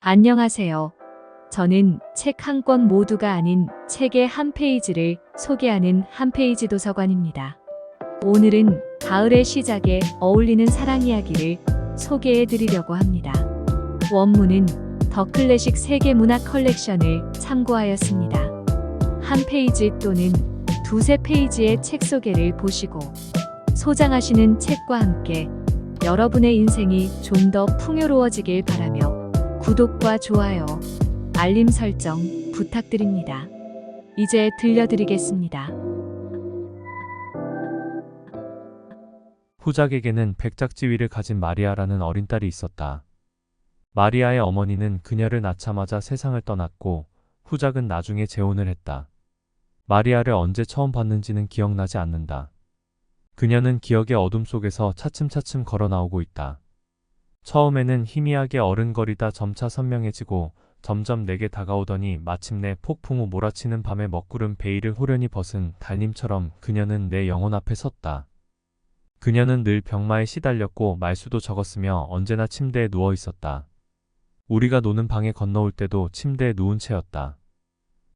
안녕하세요. 저는 책 한 권 모두가 아닌 책의 한 페이지를 소개하는 한 페이지 도서관입니다. 오늘은 가을의 시작에 어울리는 사랑 이야기를 소개해 드리려고 합니다. 원문은 더 클래식 세계 문학 컬렉션을 참고하였습니다. 한 페이지 또는 두세 페이지의 책 소개를 보시고 소장하시는 책과 함께 여러분의 인생이 좀 더 풍요로워지길 바라며 구독과 좋아요, 알림 설정 부탁드립니다. 이제 들려드리겠습니다. 후작에게는 백작지위를 가진 마리아라는 어린 딸이 있었다. 마리아의 어머니는 그녀를 낳자마자 세상을 떠났고 후작은 나중에 재혼을 했다. 마리아를 언제 처음 봤는지는 기억나지 않는다. 그녀는 기억의 어둠 속에서 차츰차츰 걸어 나오고 있다. 처음에는 희미하게 어른거리다 점차 선명해지고 점점 내게 다가오더니 마침내 폭풍우 몰아치는 밤의 먹구름 베일을 호련히 벗은 달님처럼 그녀는 내 영혼 앞에 섰다. 그녀는 늘 병마에 시달렸고 말수도 적었으며 언제나 침대에 누워 있었다. 우리가 노는 방에 건너올 때도 침대에 누운 채였다.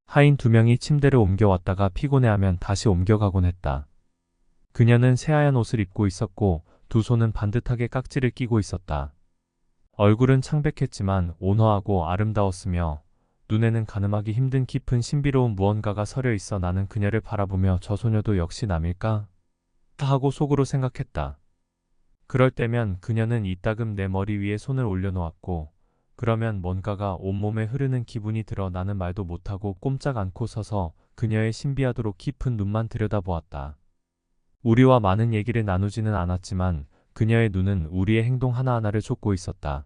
하인 두 명이 침대를 옮겨왔다가 피곤해하면 다시 옮겨가곤 했다. 그녀는 새하얀 옷을 입고 있었고 두 손은 반듯하게 깍지를 끼고 있었다. 얼굴은 창백했지만 온화하고 아름다웠으며 눈에는 가늠하기 힘든 깊은 신비로운 무언가가 서려 있어 나는 그녀를 바라보며 저 소녀도 역시 남일까? 하고 속으로 생각했다. 그럴 때면 그녀는 이따금 내 머리 위에 손을 올려놓았고 그러면 뭔가가 온몸에 흐르는 기분이 들어 나는 말도 못하고 꼼짝 않고 서서 그녀의 신비하도록 깊은 눈만 들여다보았다. 우리와 많은 얘기를 나누지는 않았지만 그녀의 눈은 우리의 행동 하나하나를 쫓고 있었다.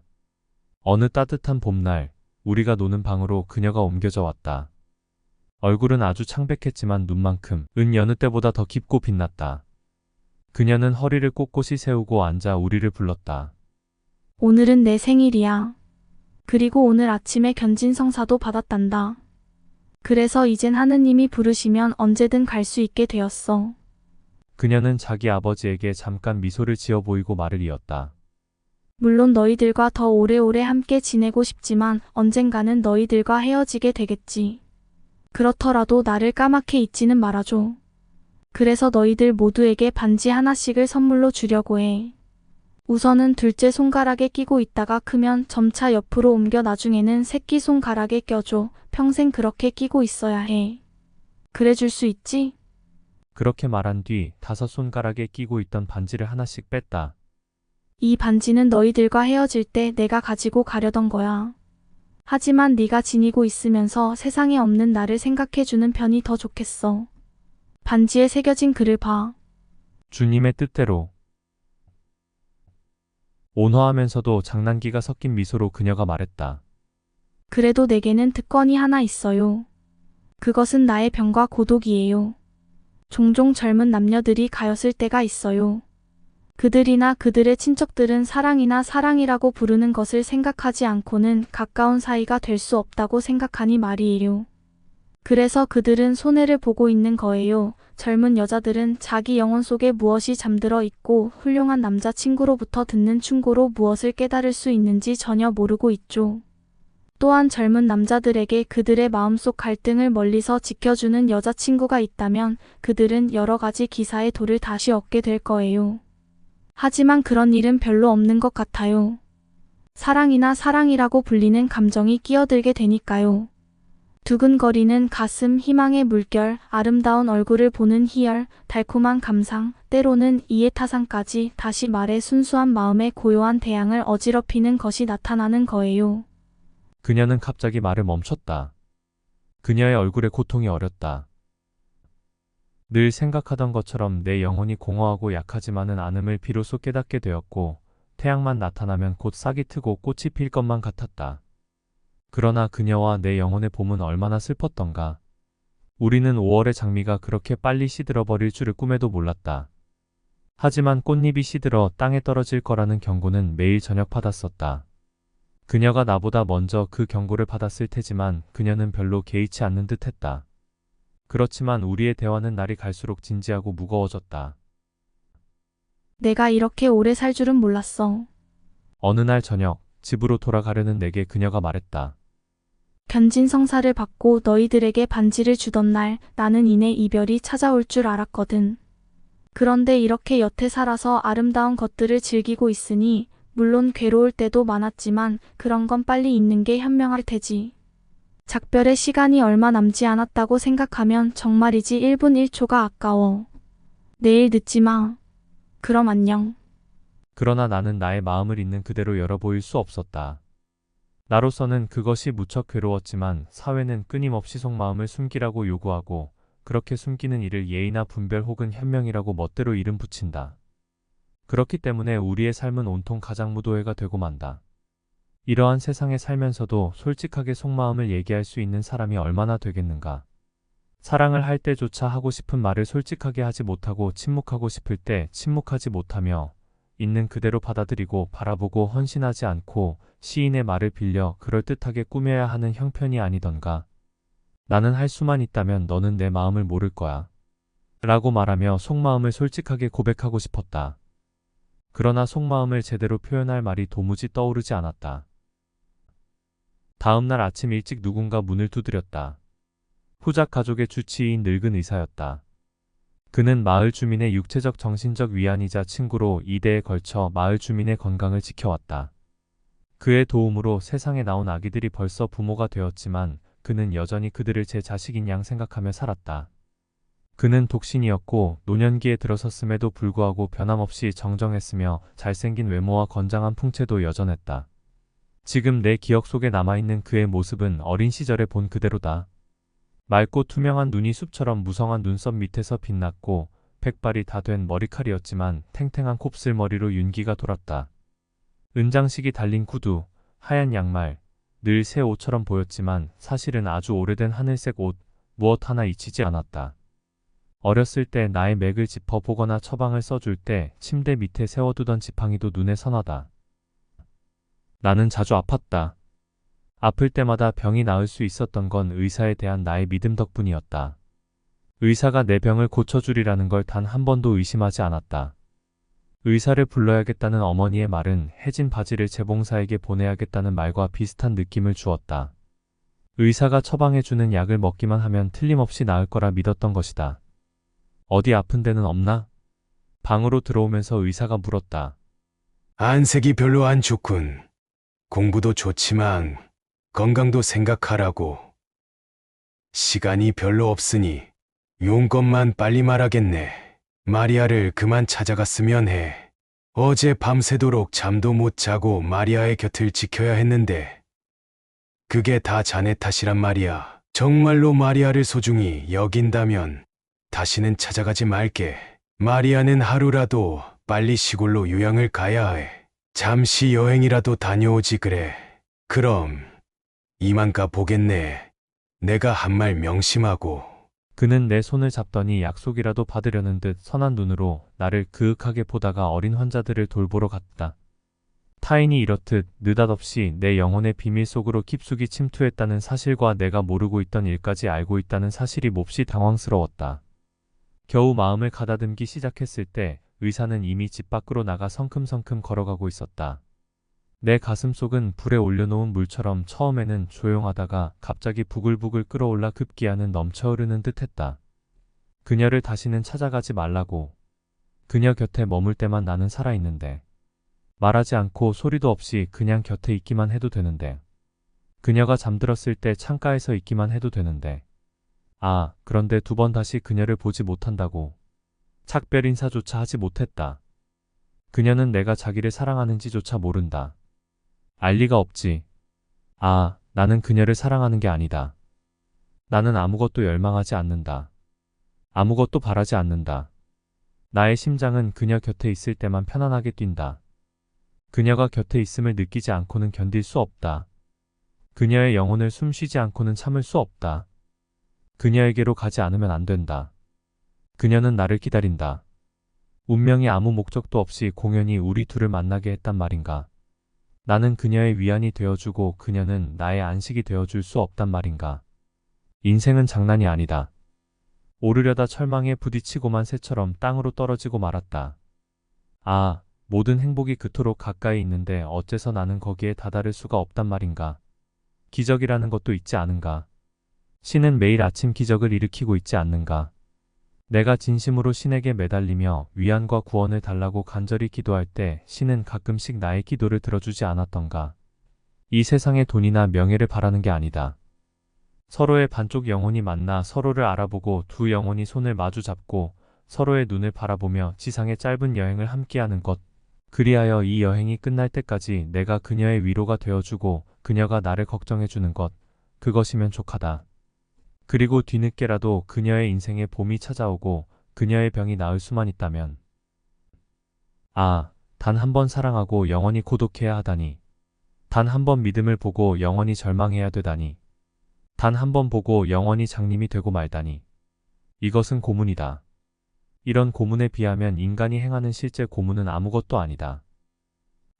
어느 따뜻한 봄날, 우리가 노는 방으로 그녀가 옮겨져 왔다. 얼굴은 아주 창백했지만 눈만큼 은 여느 때보다 더 깊고 빛났다. 그녀는 허리를 꼿꼿이 세우고 앉아 우리를 불렀다. 오늘은 내 생일이야. 그리고 오늘 아침에 견진성사도 받았단다. 그래서 이젠 하느님이 부르시면 언제든 갈 수 있게 되었어. 그녀는 자기 아버지에게 잠깐 미소를 지어 보이고 말을 이었다. 물론 너희들과 더 오래오래 함께 지내고 싶지만 언젠가는 너희들과 헤어지게 되겠지. 그렇더라도 나를 까맣게 잊지는 말아줘. 그래서 너희들 모두에게 반지 하나씩을 선물로 주려고 해. 우선은 둘째 손가락에 끼고 있다가 크면 점차 옆으로 옮겨 나중에는 새끼 손가락에 껴줘. 평생 그렇게 끼고 있어야 해. 그래 줄 수 있지? 그렇게 말한 뒤 5손가락에 끼고 있던 반지를 하나씩 뺐다. 이 반지는 너희들과 헤어질 때 내가 가지고 가려던 거야. 하지만 네가 지니고 있으면서 세상에 없는 나를 생각해주는 편이 더 좋겠어. 반지에 새겨진 글을 봐. 주님의 뜻대로. 온화하면서도 장난기가 섞인 미소로 그녀가 말했다. 그래도 내게는 특권이 하나 있어요. 그것은 나의 병과 고독이에요. 종종 젊은 남녀들이 가엾을 때가 있어요. 그들이나 그들의 친척들은 사랑이나 사랑이라고 부르는 것을 생각하지 않고는 가까운 사이가 될 수 없다고 생각하니 말이에요. 그래서 그들은 손해를 보고 있는 거예요. 젊은 여자들은 자기 영혼 속에 무엇이 잠들어 있고 훌륭한 남자친구로부터 듣는 충고로 무엇을 깨달을 수 있는지 전혀 모르고 있죠. 또한 젊은 남자들에게 그들의 마음속 갈등을 멀리서 지켜주는 여자친구가 있다면 그들은 여러 가지 기사의 도를 다시 얻게 될 거예요. 하지만 그런 일은 별로 없는 것 같아요. 사랑이나 사랑이라고 불리는 감정이 끼어들게 되니까요. 두근거리는 가슴, 희망의 물결, 아름다운 얼굴을 보는 희열, 달콤한 감상, 때로는 이해타산까지 다시 말해 순수한 마음의 고요한 대양을 어지럽히는 것이 나타나는 거예요. 그녀는 갑자기 말을 멈췄다. 그녀의 얼굴에 고통이 어렸다. 늘 생각하던 것처럼 내 영혼이 공허하고 약하지만은 않음을 비로소 깨닫게 되었고 태양만 나타나면 곧 싹이 트고 꽃이 필 것만 같았다. 그러나 그녀와 내 영혼의 봄은 얼마나 슬펐던가. 우리는 5월의 장미가 그렇게 빨리 시들어버릴 줄을 꿈에도 몰랐다. 하지만 꽃잎이 시들어 땅에 떨어질 거라는 경고는 매일 저녁 받았었다. 그녀가 나보다 먼저 그 경고를 받았을 테지만 그녀는 별로 개의치 않는 듯 했다. 그렇지만 우리의 대화는 날이 갈수록 진지하고 무거워졌다. 내가 이렇게 오래 살 줄은 몰랐어. 어느 날 저녁, 집으로 돌아가려는 내게 그녀가 말했다. 견진성사를 받고 너희들에게 반지를 주던 날 나는 이내 이별이 찾아올 줄 알았거든. 그런데 이렇게 여태 살아서 아름다운 것들을 즐기고 있으니 물론 괴로울 때도 많았지만 그런 건 빨리 있는 게 현명할 테지. 작별의 시간이 얼마 남지 않았다고 생각하면 정말이지 1분 1초가 아까워. 내일 늦지 마. 그럼 안녕. 그러나 나는 나의 마음을 있는 그대로 열어보일 수 없었다. 나로서는 그것이 무척 괴로웠지만 사회는 끊임없이 속마음을 숨기라고 요구하고 그렇게 숨기는 일을 예의나 분별 혹은 현명이라고 멋대로 이름 붙인다. 그렇기 때문에 우리의 삶은 온통 가장무도회가 되고 만다. 이러한 세상에 살면서도 솔직하게 속마음을 얘기할 수 있는 사람이 얼마나 되겠는가. 사랑을 할 때조차 하고 싶은 말을 솔직하게 하지 못하고 침묵하고 싶을 때 침묵하지 못하며 있는 그대로 받아들이고 바라보고 헌신하지 않고 시인의 말을 빌려 그럴듯하게 꾸며야 하는 형편이 아니던가. 나는 할 수만 있다면 너는 내 마음을 모를 거야. 라고 말하며 속마음을 솔직하게 고백하고 싶었다. 그러나 속마음을 제대로 표현할 말이 도무지 떠오르지 않았다. 다음 날 아침 일찍 누군가 문을 두드렸다. 후작 가족의 주치의인 늙은 의사였다. 그는 마을 주민의 육체적 정신적 위안이자 친구로 2대에 걸쳐 마을 주민의 건강을 지켜왔다. 그의 도움으로 세상에 나온 아기들이 벌써 부모가 되었지만 그는 여전히 그들을 제 자식인 양 생각하며 살았다. 그는 독신이었고 노년기에 들어섰음에도 불구하고 변함없이 정정했으며 잘생긴 외모와 건장한 풍채도 여전했다. 지금 내 기억 속에 남아있는 그의 모습은 어린 시절에 본 그대로다. 맑고 투명한 눈이 숲처럼 무성한 눈썹 밑에서 빛났고 백발이 다 된 머리칼이었지만 탱탱한 곱슬머리로 윤기가 돌았다. 은장식이 달린 구두, 하얀 양말, 늘 새 옷처럼 보였지만 사실은 아주 오래된 하늘색 옷, 무엇 하나 잊히지 않았다. 어렸을 때 나의 맥을 짚어 보거나 처방을 써줄 때 침대 밑에 세워두던 지팡이도 눈에 선하다. 나는 자주 아팠다. 아플 때마다 병이 나을 수 있었던 건 의사에 대한 나의 믿음 덕분이었다. 의사가 내 병을 고쳐주리라는 걸 단 한 번도 의심하지 않았다. 의사를 불러야겠다는 어머니의 말은 해진 바지를 재봉사에게 보내야겠다는 말과 비슷한 느낌을 주었다. 의사가 처방해주는 약을 먹기만 하면 틀림없이 나을 거라 믿었던 것이다. 어디 아픈 데는 없나? 방으로 들어오면서 의사가 물었다. 안색이 별로 안 좋군. 공부도 좋지만 건강도 생각하라고. 시간이 별로 없으니 용건만 빨리 말하겠네. 마리아를 그만 찾아갔으면 해. 어제 밤새도록 잠도 못 자고 마리아의 곁을 지켜야 했는데 그게 다 자네 탓이란 말이야. 정말로 마리아를 소중히 여긴다면 다시는 찾아가지 말게. 마리아는 하루라도 빨리 시골로 요양을 가야 해. 잠시 여행이라도 다녀오지 그래. 그럼 이만 가 보겠네. 내가 한 말 명심하고. 그는 내 손을 잡더니 약속이라도 받으려는 듯 선한 눈으로 나를 그윽하게 보다가 어린 환자들을 돌보러 갔다. 타인이 이렇듯 느닷없이 내 영혼의 비밀 속으로 깊숙이 침투했다는 사실과 내가 모르고 있던 일까지 알고 있다는 사실이 몹시 당황스러웠다. 겨우 마음을 가다듬기 시작했을 때 의사는 이미 집 밖으로 나가 성큼성큼 걸어가고 있었다. 내 가슴 속은 불에 올려놓은 물처럼 처음에는 조용하다가 갑자기 부글부글 끓어올라 급기야는 넘쳐흐르는 듯했다. 그녀를 다시는 찾아가지 말라고. 그녀 곁에 머물 때만 나는 살아있는데. 말하지 않고 소리도 없이 그냥 곁에 있기만 해도 되는데. 그녀가 잠들었을 때 창가에서 있기만 해도 되는데. 아, 그런데 2번 다시 그녀를 보지 못한다고. 작별 인사조차 하지 못했다. 그녀는 내가 자기를 사랑하는지조차 모른다. 알 리가 없지. 아, 나는 그녀를 사랑하는 게 아니다. 나는 아무것도 열망하지 않는다. 아무것도 바라지 않는다. 나의 심장은 그녀 곁에 있을 때만 편안하게 뛴다. 그녀가 곁에 있음을 느끼지 않고는 견딜 수 없다. 그녀의 영혼을 숨쉬지 않고는 참을 수 없다. 그녀에게로 가지 않으면 안 된다. 그녀는 나를 기다린다. 운명이 아무 목적도 없이 공연히 우리 둘을 만나게 했단 말인가. 나는 그녀의 위안이 되어주고 그녀는 나의 안식이 되어줄 수 없단 말인가. 인생은 장난이 아니다. 오르려다 철망에 부딪히고만 새처럼 땅으로 떨어지고 말았다. 아, 모든 행복이 그토록 가까이 있는데 어째서 나는 거기에 다다를 수가 없단 말인가. 기적이라는 것도 있지 않은가. 신은 매일 아침 기적을 일으키고 있지 않는가. 내가 진심으로 신에게 매달리며 위안과 구원을 달라고 간절히 기도할 때 신은 가끔씩 나의 기도를 들어주지 않았던가. 이 세상에 돈이나 명예를 바라는 게 아니다. 서로의 반쪽 영혼이 만나 서로를 알아보고 두 영혼이 손을 마주 잡고 서로의 눈을 바라보며 지상의 짧은 여행을 함께하는 것. 그리하여 이 여행이 끝날 때까지 내가 그녀의 위로가 되어주고 그녀가 나를 걱정해주는 것. 그것이면 족하다. 그리고 뒤늦게라도 그녀의 인생에 봄이 찾아오고 그녀의 병이 나을 수만 있다면. 아, 단 한 번 사랑하고 영원히 고독해야 하다니. 단 한 번 믿음을 보고 영원히 절망해야 되다니. 단 한 번 보고 영원히 장님이 되고 말다니. 이것은 고문이다. 이런 고문에 비하면 인간이 행하는 실제 고문은 아무것도 아니다.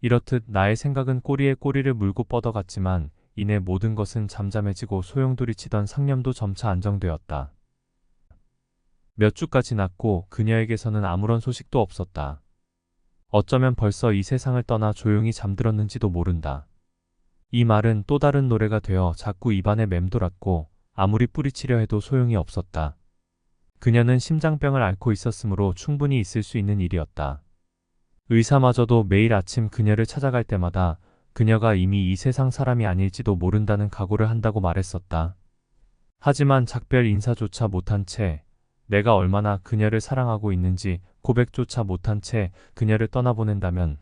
이렇듯 나의 생각은 꼬리에 꼬리를 물고 뻗어갔지만 이내 모든 것은 잠잠해지고 소용돌이치던 상념도 점차 안정되었다. 몇 주가 지났고 그녀에게서는 아무런 소식도 없었다. 어쩌면 벌써 이 세상을 떠나 조용히 잠들었는지도 모른다. 이 말은 또 다른 노래가 되어 자꾸 입안에 맴돌았고 아무리 뿌리치려 해도 소용이 없었다. 그녀는 심장병을 앓고 있었으므로 충분히 있을 수 있는 일이었다. 의사마저도 매일 아침 그녀를 찾아갈 때마다 그녀가 이미 이 세상 사람이 아닐지도 모른다는 각오를 한다고 말했었다. 하지만 작별 인사조차 못한 채 내가 얼마나 그녀를 사랑하고 있는지 고백조차 못한 채 그녀를 떠나보낸다면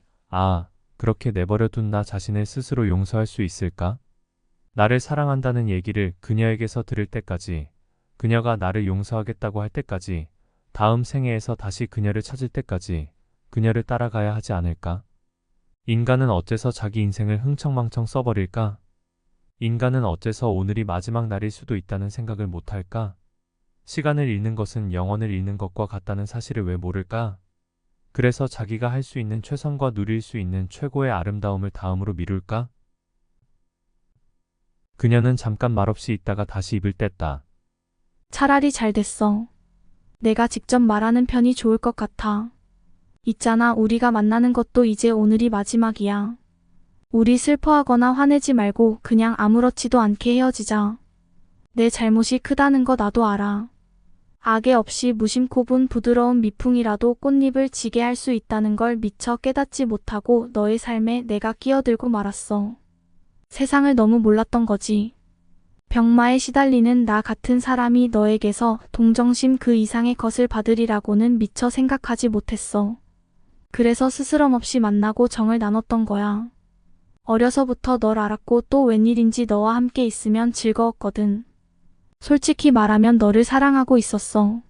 그렇게 내버려둔 나 자신을 스스로 용서할 수 있을까? 나를 사랑한다는 얘기를 그녀에게서 들을 때까지, 그녀가 나를 용서하겠다고 할 때까지, 다음 생애에서 다시 그녀를 찾을 때까지 그녀를 따라가야 하지 않을까? 인간은 어째서 자기 인생을 흥청망청 써버릴까? 인간은 어째서 오늘이 마지막 날일 수도 있다는 생각을 못할까? 시간을 잃는 것은 영혼을 잃는 것과 같다는 사실을 왜 모를까? 그래서 자기가 할 수 있는 최선과 누릴 수 있는 최고의 아름다움을 다음으로 미룰까? 그녀는 잠깐 말없이 있다가 다시 입을 뗐다. 차라리 잘 됐어. 내가 직접 말하는 편이 좋을 것 같아. 있잖아, 우리가 만나는 것도 이제 오늘이 마지막이야. 우리 슬퍼하거나 화내지 말고 그냥 아무렇지도 않게 헤어지자. 내 잘못이 크다는 거 나도 알아. 악에 없이 무심코 본 부드러운 미풍이라도 꽃잎을 지게 할 수 있다는 걸 미처 깨닫지 못하고 너의 삶에 내가 끼어들고 말았어. 세상을 너무 몰랐던 거지. 병마에 시달리는 나 같은 사람이 너에게서 동정심 그 이상의 것을 받으리라고는 미처 생각하지 못했어. 그래서 스스럼 없이 만나고 정을 나눴던 거야. 어려서부터 널 알았고 또 웬일인지 너와 함께 있으면 즐거웠거든. 솔직히 말하면 너를 사랑하고 있었어.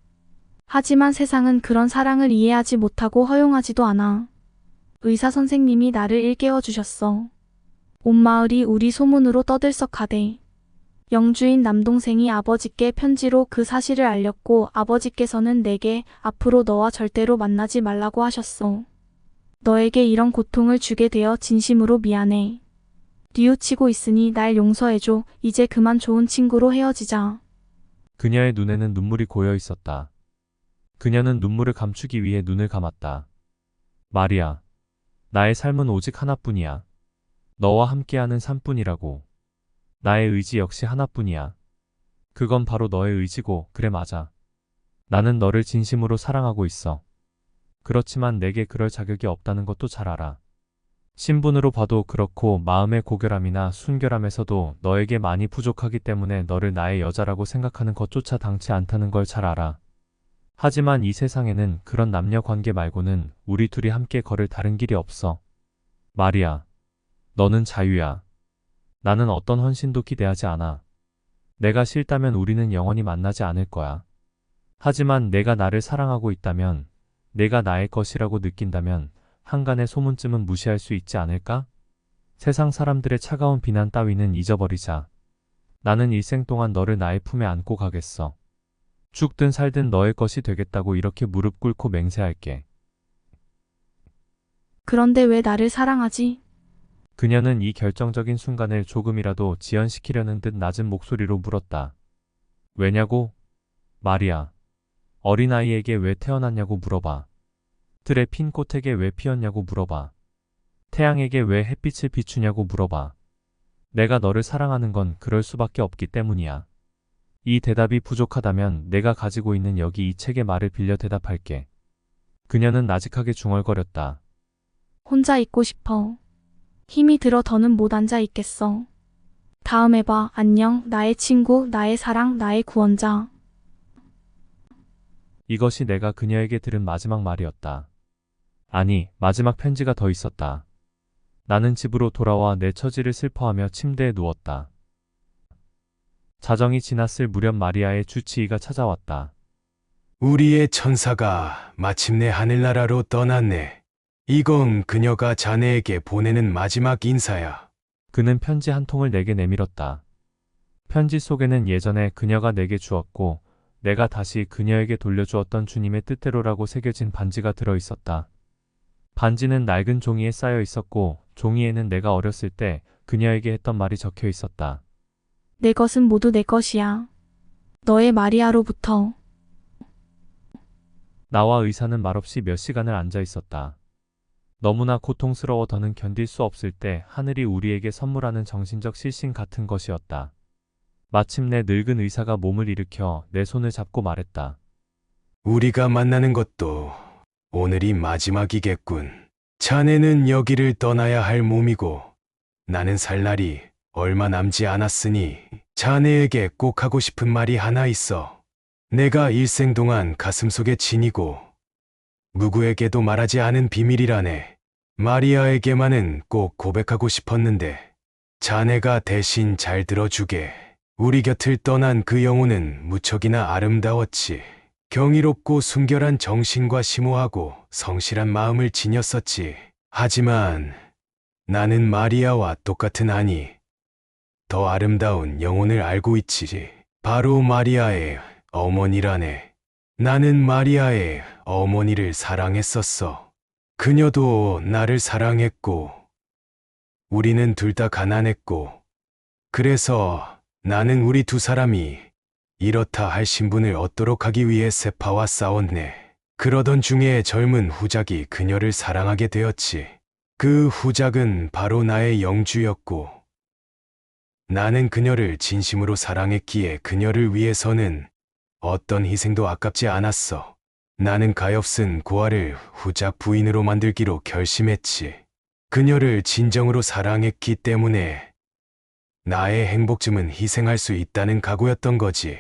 하지만 세상은 그런 사랑을 이해하지 못하고 허용하지도 않아. 의사 선생님이 나를 일깨워 주셨어. 온 마을이 우리 소문으로 떠들썩하대. 영주인 남동생이 아버지께 편지로 그 사실을 알렸고 아버지께서는 내게 앞으로 너와 절대로 만나지 말라고 하셨어. 너에게 이런 고통을 주게 되어 진심으로 미안해. 뉘우치고 있으니 날 용서해줘. 이제 그만 좋은 친구로 헤어지자. 그녀의 눈에는 눈물이 고여 있었다. 그녀는 눈물을 감추기 위해 눈을 감았다. 마리아, 나의 삶은 오직 하나뿐이야. 너와 함께하는 삶뿐이라고. 나의 의지 역시 하나뿐이야. 그건 바로 너의 의지고, 그래 맞아. 나는 너를 진심으로 사랑하고 있어. 그렇지만 내게 그럴 자격이 없다는 것도 잘 알아. 신분으로 봐도 그렇고 마음의 고결함이나 순결함에서도 너에게 많이 부족하기 때문에 너를 나의 여자라고 생각하는 것조차 당치 않다는 걸 잘 알아. 하지만 이 세상에는 그런 남녀 관계 말고는 우리 둘이 함께 걸을 다른 길이 없어. 마리아, 너는 자유야. 나는 어떤 헌신도 기대하지 않아. 내가 싫다면 우리는 영원히 만나지 않을 거야. 하지만 내가 나를 사랑하고 있다면, 내가 나의 것이라고 느낀다면 한간의 소문쯤은 무시할 수 있지 않을까? 세상 사람들의 차가운 비난 따위는 잊어버리자. 나는 일생 동안 너를 나의 품에 안고 가겠어. 죽든 살든 너의 것이 되겠다고 이렇게 무릎 꿇고 맹세할게. 그런데 왜 나를 사랑하지? 그녀는 이 결정적인 순간을 조금이라도 지연시키려는 듯 낮은 목소리로 물었다. 왜냐고? 마리아. 어린아이에게 왜 태어났냐고 물어봐. 들의 핀 꽃에게 왜 피었냐고 물어봐. 태양에게 왜 햇빛을 비추냐고 물어봐. 내가 너를 사랑하는 건 그럴 수밖에 없기 때문이야. 이 대답이 부족하다면 내가 가지고 있는 여기 이 책의 말을 빌려 대답할게. 그녀는 나직하게 중얼거렸다. 혼자 있고 싶어. 힘이 들어 더는 못 앉아 있겠어. 다음에 봐. 안녕. 나의 친구, 나의 사랑, 나의 구원자. 이것이 내가 그녀에게 들은 마지막 말이었다. 아니, 마지막 편지가 더 있었다. 나는 집으로 돌아와 내 처지를 슬퍼하며 침대에 누웠다. 자정이 지났을 무렵 마리아의 주치의가 찾아왔다. 우리의 천사가 마침내 하늘나라로 떠났네. 이건 그녀가 자네에게 보내는 마지막 인사야. 그는 편지 한 통을 내게 내밀었다. 편지 속에는 예전에 그녀가 내게 주었고 내가 다시 그녀에게 돌려주었던 주님의 뜻대로라고 새겨진 반지가 들어 있었다. 반지는 낡은 종이에 쌓여 있었고 종이에는 내가 어렸을 때 그녀에게 했던 말이 적혀 있었다. 내 것은 모두 내 것이야. 너의 마리아로부터. 나와 의사는 말없이 몇 시간을 앉아 있었다. 너무나 고통스러워 더는 견딜 수 없을 때 하늘이 우리에게 선물하는 정신적 실신 같은 것이었다. 마침내 늙은 의사가 몸을 일으켜 내 손을 잡고 말했다. 우리가 만나는 것도 오늘이 마지막이겠군. 자네는 여기를 떠나야 할 몸이고 나는 살 날이 얼마 남지 않았으니 자네에게 꼭 하고 싶은 말이 하나 있어. 내가 일생 동안 가슴속에 지니고 누구에게도 말하지 않은 비밀이라네. 마리아에게만은 꼭 고백하고 싶었는데 자네가 대신 잘 들어주게. 우리 곁을 떠난 그 영혼은 무척이나 아름다웠지. 경이롭고 순결한 정신과 심오하고 성실한 마음을 지녔었지. 하지만 나는 마리아와 똑같은 아니, 더 아름다운 영혼을 알고 있지. 바로 마리아의 어머니라네. 나는 마리아의 어머니를 사랑했었어. 그녀도 나를 사랑했고, 우리는 둘 다 가난했고, 그래서 나는 우리 두 사람이 이렇다 할 신분을 얻도록 하기 위해 세파와 싸웠네. 그러던 중에 젊은 후작이 그녀를 사랑하게 되었지. 그 후작은 바로 나의 영주였고, 나는 그녀를 진심으로 사랑했기에 그녀를 위해서는 어떤 희생도 아깝지 않았어. 나는 가엾은 고아를 후작 부인으로 만들기로 결심했지. 그녀를 진정으로 사랑했기 때문에 나의 행복쯤은 희생할 수 있다는 각오였던 거지.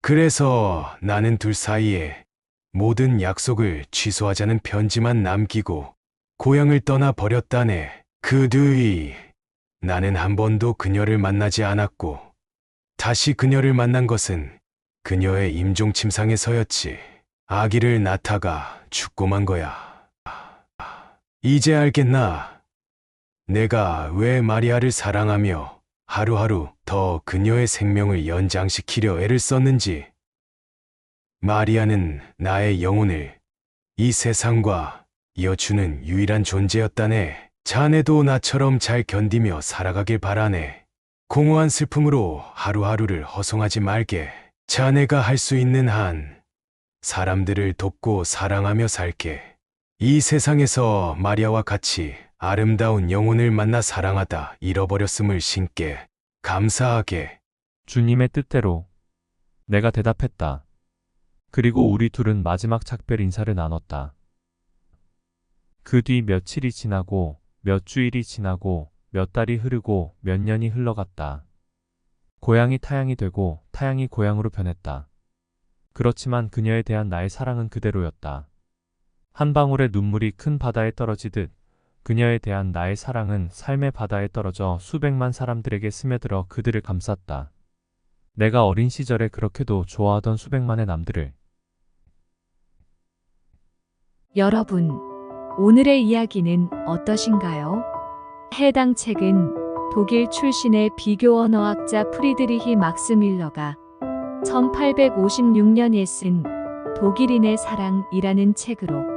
그래서 나는 둘 사이에 모든 약속을 취소하자는 편지만 남기고 고향을 떠나 버렸다네. 그 뒤 나는 한 번도 그녀를 만나지 않았고 다시 그녀를 만난 것은 그녀의 임종침상에서였지. 아기를 낳다가 죽고만 거야. 이제 알겠나? 내가 왜 마리아를 사랑하며 하루하루 더 그녀의 생명을 연장시키려 애를 썼는지. 마리아는 나의 영혼을 이 세상과 이어주는 유일한 존재였다네. 자네도 나처럼 잘 견디며 살아가길 바라네. 공허한 슬픔으로 하루하루를 허송하지 말게. 자네가 할 수 있는 한 사람들을 돕고 사랑하며 살게. 이 세상에서 마리아와 같이 아름다운 영혼을 만나 사랑하다 잃어버렸음을 신께 감사하게. 주님의 뜻대로. 내가 대답했다. 그리고 우리 둘은 마지막 작별 인사를 나눴다. 그 뒤 며칠이 지나고 몇 주일이 지나고 몇 달이 흐르고 몇 년이 흘러갔다. 고향이 타향이 되고 타향이 고향으로 변했다. 그렇지만 그녀에 대한 나의 사랑은 그대로였다. 한 방울의 눈물이 큰 바다에 떨어지듯 그녀에 대한 나의 사랑은 삶의 바다에 떨어져 수백만 사람들에게 스며들어 그들을 감쌌다. 내가 어린 시절에 그렇게도 좋아하던 수백만의 남들을. 여러분, 오늘의 이야기는 어떠신가요? 해당 책은 독일 출신의 비교 언어학자 프리드리히 막스밀러가 1856년에 쓴 독일인의 사랑이라는 책으로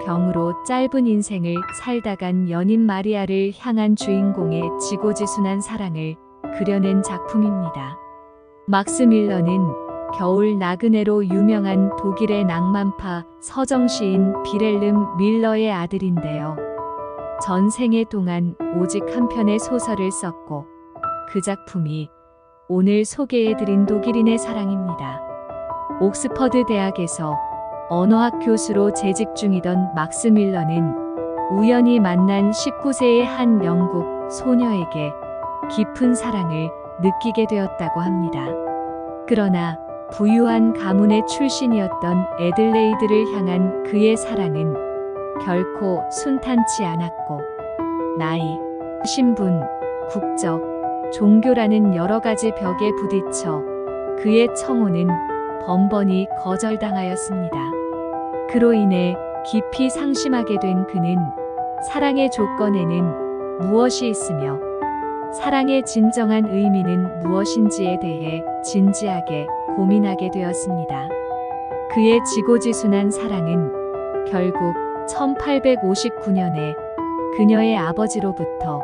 병으로 짧은 인생을 살다 간 연인 마리아를 향한 주인공의 지고지순한 사랑을 그려낸 작품입니다. 막스밀러는 겨울 나그네로 유명한 독일의 낭만파 서정시인 비렐름 밀러의 아들인데요. 전생애 동안 오직 한 편의 소설을 썼고 그 작품이 오늘 소개해드린 독일인의 사랑입니다. 옥스퍼드 대학에서 언어학 교수로 재직 중이던 막스 밀러는 우연히 만난 19세의 한 영국 소녀에게 깊은 사랑을 느끼게 되었다고 합니다. 그러나 부유한 가문의 출신이었던 애들레이드를 향한 그의 사랑은 결코 순탄치 않았고 나이, 신분, 국적, 종교라는 여러 가지 벽에 부딪혀 그의 청혼은 번번이 거절당하였습니다. 그로 인해 깊이 상심하게 된 그는 사랑의 조건에는 무엇이 있으며 사랑의 진정한 의미는 무엇인지에 대해 진지하게 고민하게 되었습니다. 그의 지고지순한 사랑은 결국 1859년에 그녀의 아버지로부터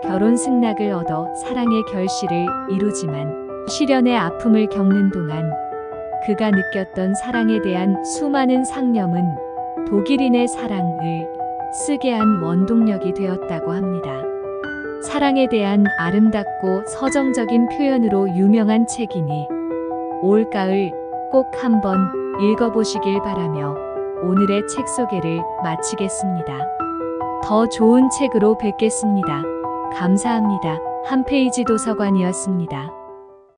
결혼 승낙을 얻어 사랑의 결실을 이루지만 시련의 아픔을 겪는 동안 그가 느꼈던 사랑에 대한 수많은 상념은 독일인의 사랑을 쓰게 한 원동력이 되었다고 합니다. 사랑에 대한 아름답고 서정적인 표현으로 유명한 책이니 올가을 꼭 한번 읽어보시길 바라며 오늘의 책 소개를 마치겠습니다. 더 좋은 책으로 뵙겠습니다. 감사합니다. 한 페이지 도서관이었습니다.